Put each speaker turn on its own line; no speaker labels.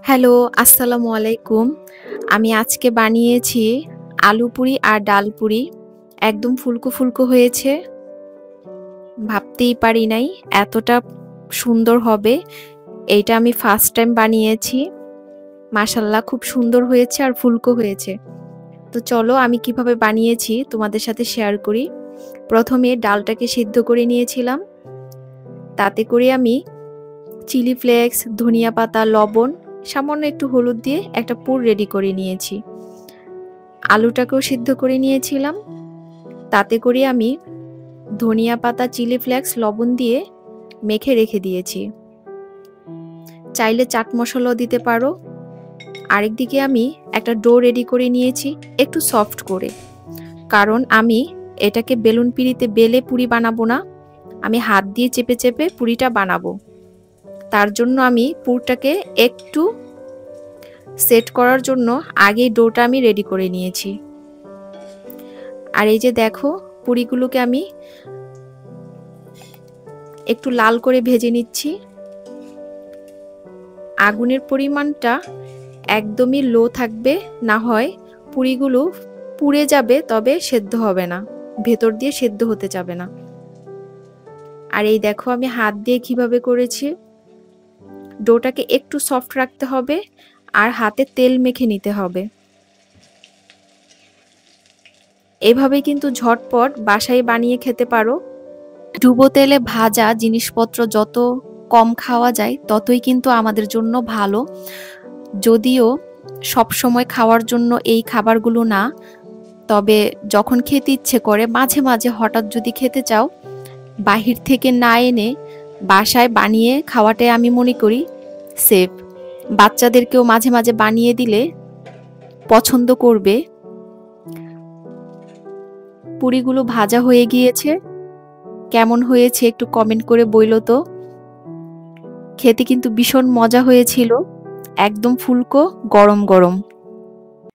Hello, আসসালামু আলাইকুম। আমি আজকে বানিয়েছি আলু পুরি আর ডাল পুরি। একদম ফুলকো, ফুলকো হয়েছে। ভাবতেই পারি নাই এতটা সুন্দর হবে। এইটা আমি ফার্স্ট টাইম বানিয়েছি। মাশাআল্লাহ খুব সুন্দর হয়েছে আর ফুলকো হয়েছে। তো চলো আমি কিভাবে বানিয়েছি তোমাদের সাথে শেয়ার করি। প্রথমে ডালটাকে সিদ্ধ করে নিয়েছিলাম। তাতে করে আমি চিলি ফ্লেক্স, ধনিয়া পাতা, লবণ, সামান্য একটু হলুদ দিয়ে একটা পুর রেডি করে নিয়েছি। আলুটাকেও সিদ্ধ করে নিয়েছিলাম। তাতে করে আমি ধনিয়া পাতা, চিলি ফ্লেক্স, লবণ দিয়ে মেখে রেখে দিয়েছি। চাইলে চাট মশলাও দিতে পারো। আরেকদিকে আমি একটা ডো রেডি করে নিয়েছি একটু সফট করে, কারণ আমি এটাকে বেলুন পিঁড়িতে বেলে পুরি বানাবো না, আমি হাত দিয়ে চেপে চেপে পুরিটা বানাবো। তার জন্য আমি পুরটাকে একটু সেট করার জন্য আগেই ডোটা আমি রেডি করে নিয়েছি। আর এই যে দেখো, পুরিগুলোকে আমি একটু লাল করে ভেজে নিচ্ছি। আগুনের পরিমাণটা একদমই লো থাকবে, না হয় পুরিগুলো পুড়ে যাবে, তবে সেদ্ধ হবে না, ভেতর দিয়ে সেদ্ধ হতে যাবে না। আর এই দেখো আমি হাত দিয়ে কিভাবে করেছি। ডোটাকে একটু সফট রাখতে হবে আর হাতে তেল মেখে নিতে হবে। এভাবে কিন্তু ঝটপট বাসায় বানিয়ে খেতে পারো। ডুবো তেলে ভাজা জিনিসপত্র যত কম খাওয়া যায় ততই কিন্তু আমাদের জন্য ভালো। যদিও সব সময় খাওয়ার জন্য এই খাবারগুলো না, তবে যখন খেতে ইচ্ছে করে মাঝে মাঝে হঠাৎ যদি খেতে চাও, বাহির থেকে না এনে বাসায় বানিয়ে খাওয়াটাই আমি মনে করি সেফ। বাচ্চাদেরকেও মাঝে মাঝে বানিয়ে দিলে পছন্দ করবে। পুরিগুলো ভাজা হয়ে গিয়েছে, কেমন হয়েছে একটু কমেন্ট করে বইলো তো। খেতে কিন্তু ভীষণ মজা হয়েছিল, একদম ফুলকো গরম গরম।